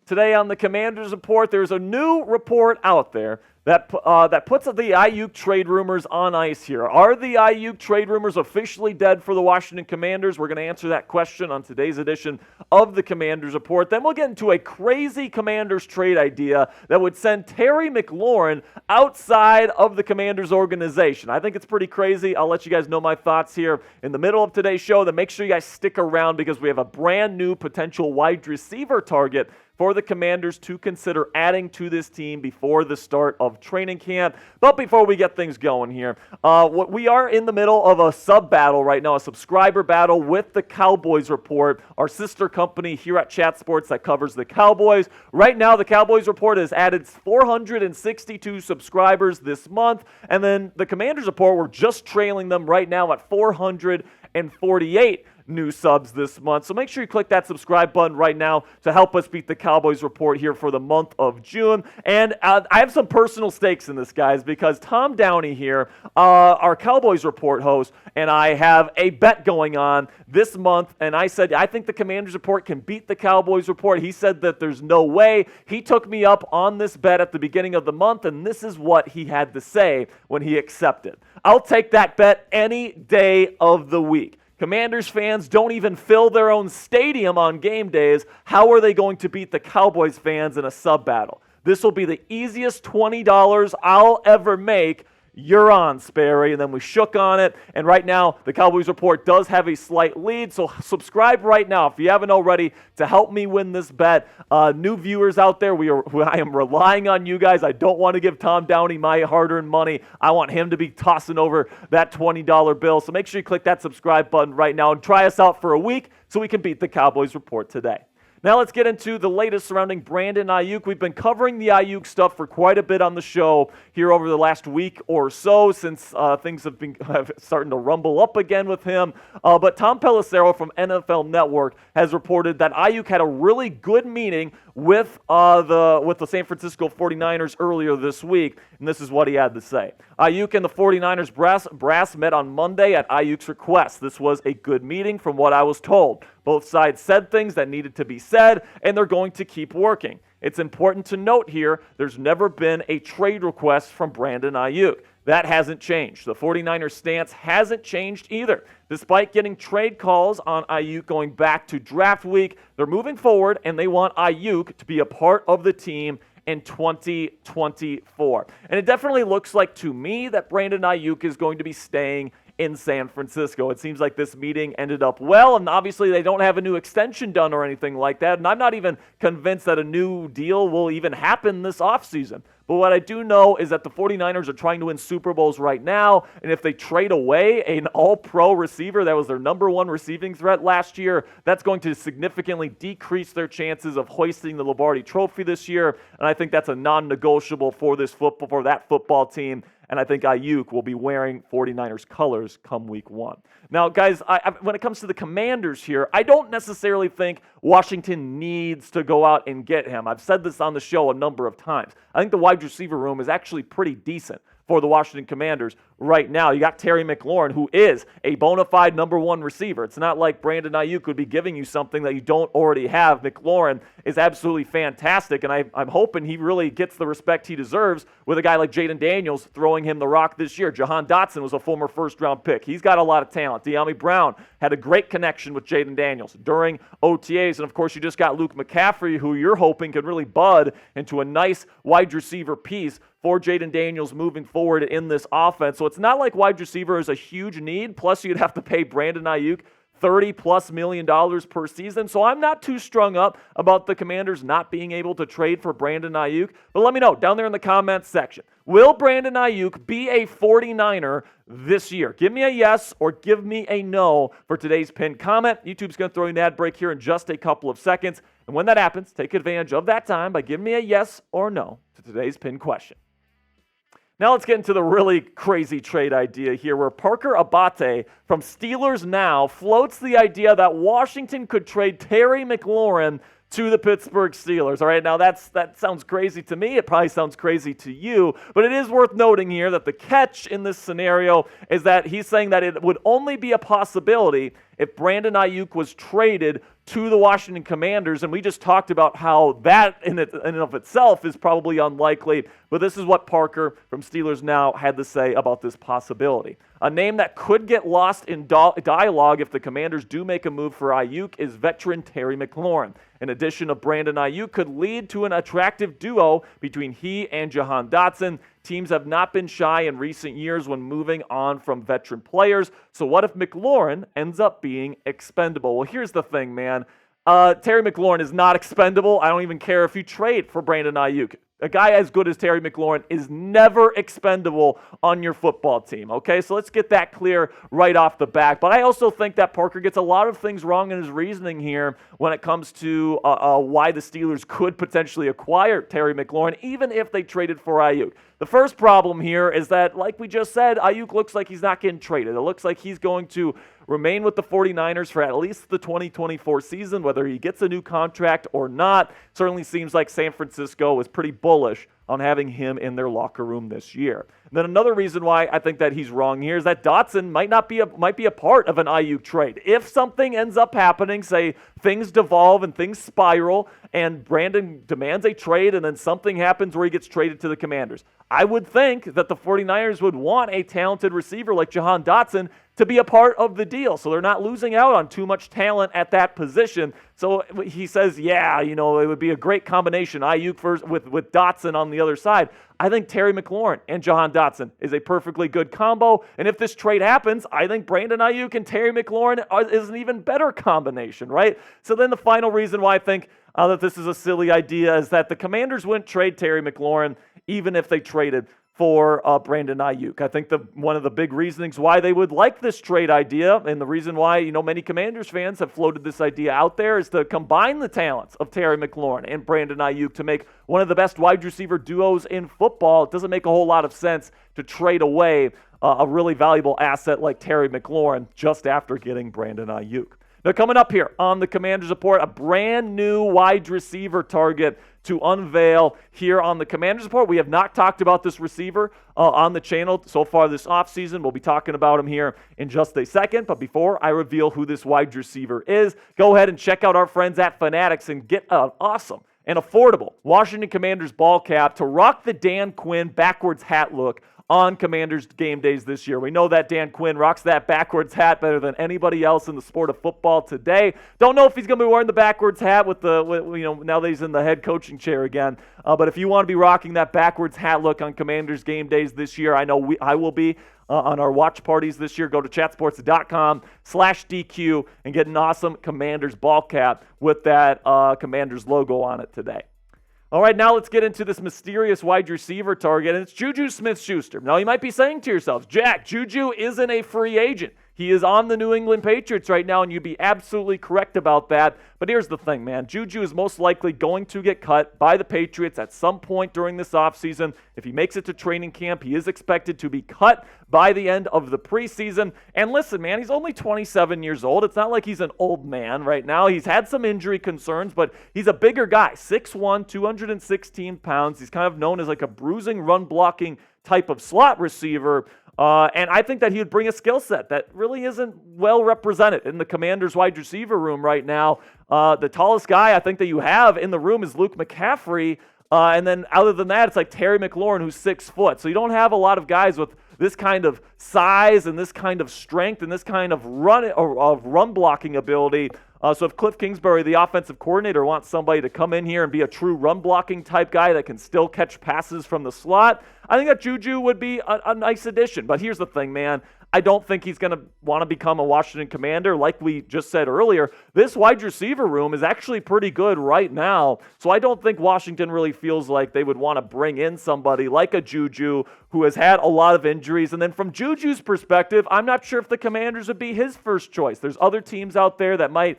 Today on the Commanders Report, there's a new report out there that puts the Aiyuk trade rumors on ice here. Are the Aiyuk trade rumors officially dead for the Washington Commanders? We're going to answer that question on today's edition of the Commanders Report. Then we'll get into a crazy Commanders trade idea that would send Terry McLaurin outside of the Commanders organization. I think it's pretty crazy. I'll let you guys know my thoughts here in the middle of today's show. Then make sure you guys stick around because we have a brand new potential wide receiver target for the Commanders to consider adding to this team before the start of training camp. But before we get things going here, we are in the middle of a sub-battle right now, a subscriber battle with the Cowboys Report, our sister company here at Chat Sports that covers the Cowboys. Right now, the Cowboys Report has added 462 subscribers this month, and then the Commanders Report, we're just trailing them right now at 448 new subs this month. So make sure you click that subscribe button right now to help us beat the Cowboys Report here for the month of June. And I have some personal stakes in this, guys, because Tom Downey here, our Cowboys Report host, and I have a bet going on this month. And I said, I think the Commanders Report can beat the Cowboys Report. He said that there's no way. He took me up on this bet at the beginning of the month, and this is what he had to say when he accepted. I'll take that bet any day of the week. Commanders fans don't even fill their own stadium on game days. How are they going to beat the Cowboys fans in a sub battle? This will be the easiest $20 I'll ever make. You're on, Sperry. And then we shook on it. And right now, the Cowboys Report does have a slight lead. So subscribe right now if you haven't already to help me win this bet. New viewers out there, I am relying on you guys. I don't want to give Tom Downey my hard-earned money. I want him to be tossing over that $20 bill. So make sure you click that subscribe button right now and try us out for a week so we can beat the Cowboys Report today. Now let's get into the latest surrounding Brandon Aiyuk. We've been covering the Aiyuk stuff for quite a bit on the show here over the last week or so since things have been starting to rumble up again with him. But Tom Pelissero from NFL Network has reported that Aiyuk had a really good meeting with the San Francisco 49ers earlier this week, and this is what he had to say. Aiyuk and the 49ers brass met on Monday at Aiyuk's request. This was a good meeting from what I was told. Both sides said things that needed to be said, and they're going to keep working. It's important to note here, there's never been a trade request from Brandon Aiyuk. That hasn't changed. The 49ers stance hasn't changed either. Despite getting trade calls on Aiyuk going back to draft week, they're moving forward, and they want Aiyuk to be a part of the team in 2024. And it definitely looks like to me that Brandon Aiyuk is going to be staying in San Francisco. It seems like this meeting ended up well, and obviously they don't have a new extension done or anything like that, and I'm not even convinced that a new deal will even happen this offseason. But what I do know is that the 49ers are trying to win Super Bowls right now, and if they trade away an all-pro receiver that was their number one receiving threat last year, that's going to significantly decrease their chances of hoisting the Lombardi Trophy this year, and I think that's a non-negotiable for that football team. And I think Aiyuk will be wearing 49ers colors come week one. Now, guys, when it comes to the Commanders here, I don't necessarily think Washington needs to go out and get him. I've said this on the show a number of times. I think the wide receiver room is actually pretty decent for the Washington Commanders right now. You got Terry McLaurin, who is a bona fide number one receiver. It's not like Brandon Aiyuk would be giving you something that you don't already have. McLaurin is absolutely fantastic, and I'm hoping he really gets the respect he deserves with a guy like Jaden Daniels throwing him the rock this year. Jahan Dotson was a former first-round pick. He's got a lot of talent. De'Ami Brown had a great connection with Jaden Daniels during OTAs, and of course you just got Luke McCaffrey, who you're hoping could really bud into a nice wide receiver piece for Jaden Daniels moving forward in this offense. So it's not like wide receiver is a huge need, plus you'd have to pay Brandon Aiyuk $30+ million per season. So I'm not too strung up about the Commanders not being able to trade for Brandon Aiyuk. But let me know down there in the comments section. Will Brandon Aiyuk be a 49er this year? Give me a yes or give me a no for today's pinned comment. YouTube's going to throw you an ad break here in just a couple of seconds. And when that happens, take advantage of that time by giving me a yes or no to today's pinned question. Now let's get into the really crazy trade idea here where Parker Abate from Steelers Now floats the idea that Washington could trade Terry McLaurin to the Pittsburgh Steelers. All right, now that sounds crazy to me. It probably sounds crazy to you, but it is worth noting here that the catch in this scenario is that he's saying that it would only be a possibility if Brandon Aiyuk was traded to the Washington Commanders, and we just talked about how that in and of itself is probably unlikely, but this is what Parker from Steelers Now had to say about this possibility. A name that could get lost in dialogue if the Commanders do make a move for Aiyuk is veteran Terry McLaurin. An addition of Brandon Aiyuk could lead to an attractive duo between he and Jahan Dotson. Teams have not been shy in recent years when moving on from veteran players. So what if McLaurin ends up being expendable? Well, here's the thing, man. Terry McLaurin is not expendable. I don't even care if you trade for Brandon Aiyuk. A guy as good as Terry McLaurin is never expendable on your football team, okay? So let's get that clear right off the bat. But I also think that Parker gets a lot of things wrong in his reasoning here when it comes to why the Steelers could potentially acquire Terry McLaurin, even if they traded for Aiyuk. The first problem here is that, like we just said, Aiyuk looks like he's not getting traded. It looks like he's going to remain with the 49ers for at least the 2024 season, whether he gets a new contract or not. Certainly seems like San Francisco was pretty bullish on having him in their locker room this year. And then another reason why I think that he's wrong here is that Dotson might be a part of an Aiyuk trade. If something ends up happening, say things devolve and things spiral, and Brandon demands a trade and then something happens where he gets traded to the Commanders, I would think that the 49ers would want a talented receiver like Jahan Dotson to be a part of the deal, so they're not losing out on too much talent at that position. So he says, yeah, it would be a great combination, Aiyuk first with Dotson on the other side. I think Terry McLaurin and Jahan Dotson is a perfectly good combo, and if this trade happens, I think Brandon Aiyuk and Terry McLaurin is an even better combination, right? So then the final reason why I think that this is a silly idea is that the Commanders wouldn't trade Terry McLaurin even if they traded for Brandon Aiyuk. I think one of the big reasonings why they would like this trade idea, and the reason why many Commanders fans have floated this idea out there, is to combine the talents of Terry McLaurin and Brandon Aiyuk to make one of the best wide receiver duos in football. It doesn't make a whole lot of sense to trade away a really valuable asset like Terry McLaurin just after getting Brandon Aiyuk. Now, coming up here on the Commanders Report, a brand new wide receiver target to unveil here on the Commanders Report. We have not talked about this receiver on the channel so far this offseason. We'll be talking about him here in just a second. But before I reveal who this wide receiver is, go ahead and check out our friends at Fanatics and get an awesome and affordable Washington Commanders ball cap to rock the Dan Quinn backwards hat look on Commanders game days this year. We know that Dan Quinn rocks that backwards hat better than anybody else in the sport of football today. Don't know if he's going to be wearing the backwards hat with now that he's in the head coaching chair again. But if you want to be rocking that backwards hat look on Commanders game days this year, I know I will be on our watch parties this year. Go to chatsports.com/DQ and get an awesome Commanders ball cap with that Commanders logo on it today. All right, now let's get into this mysterious wide receiver target, and it's Juju SmithSchuster. Now, you might be saying to yourselves, Jack, Juju isn't a free agent. He is on the New England Patriots right now, and you'd be absolutely correct about that. But here's the thing, man. Juju is most likely going to get cut by the Patriots at some point during this offseason. If he makes it to training camp, he is expected to be cut by the end of the preseason. And listen, man, he's only 27 years old. It's not like he's an old man right now. He's had some injury concerns, but he's a bigger guy, 6'1", 216 pounds. He's kind of known as like a bruising, run-blocking type of slot receiver. And I think that he would bring a skill set that really isn't well represented in the Commanders wide receiver room right now. The tallest guy I think that you have in the room is Luke McCaffrey. And then other than that, it's like Terry McLaurin, who's 6 foot. So you don't have a lot of guys with this kind of size and this kind of strength and this kind of run blocking ability. So if Cliff Kingsbury, the offensive coordinator, wants somebody to come in here and be a true run-blocking type guy that can still catch passes from the slot, I think that Juju would be a nice addition. But here's the thing, man. I don't think he's going to want to become a Washington Commander. Like we just said earlier, this wide receiver room is actually pretty good right now. So I don't think Washington really feels like they would want to bring in somebody like a Juju who has had a lot of injuries. And then from Juju's perspective, I'm not sure if the Commanders would be his first choice. There's other teams out there that might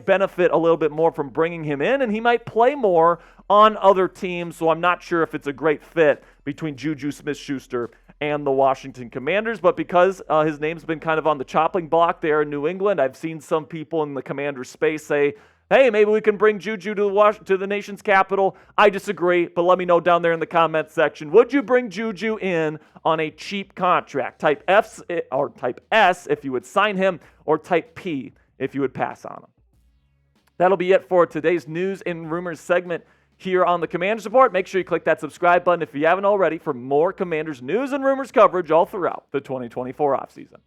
benefit a little bit more from bringing him in, and he might play more on other teams. So I'm not sure if it's a great fit between Juju SmithSchuster and the Washington Commanders, but because his name's been kind of on the chopping block there in New England, I've seen some people in the Commander space say, hey, maybe we can bring Juju to the nation's capital. I disagree, but let me know down there in the comments section. Would you bring Juju in on a cheap contract? Type S if you would sign him, or type P if you would pass on him. That'll be it for today's News and Rumors segment here on the Commanders Report. Make sure you click that subscribe button if you haven't already for more Commanders news and rumors coverage all throughout the 2024 offseason.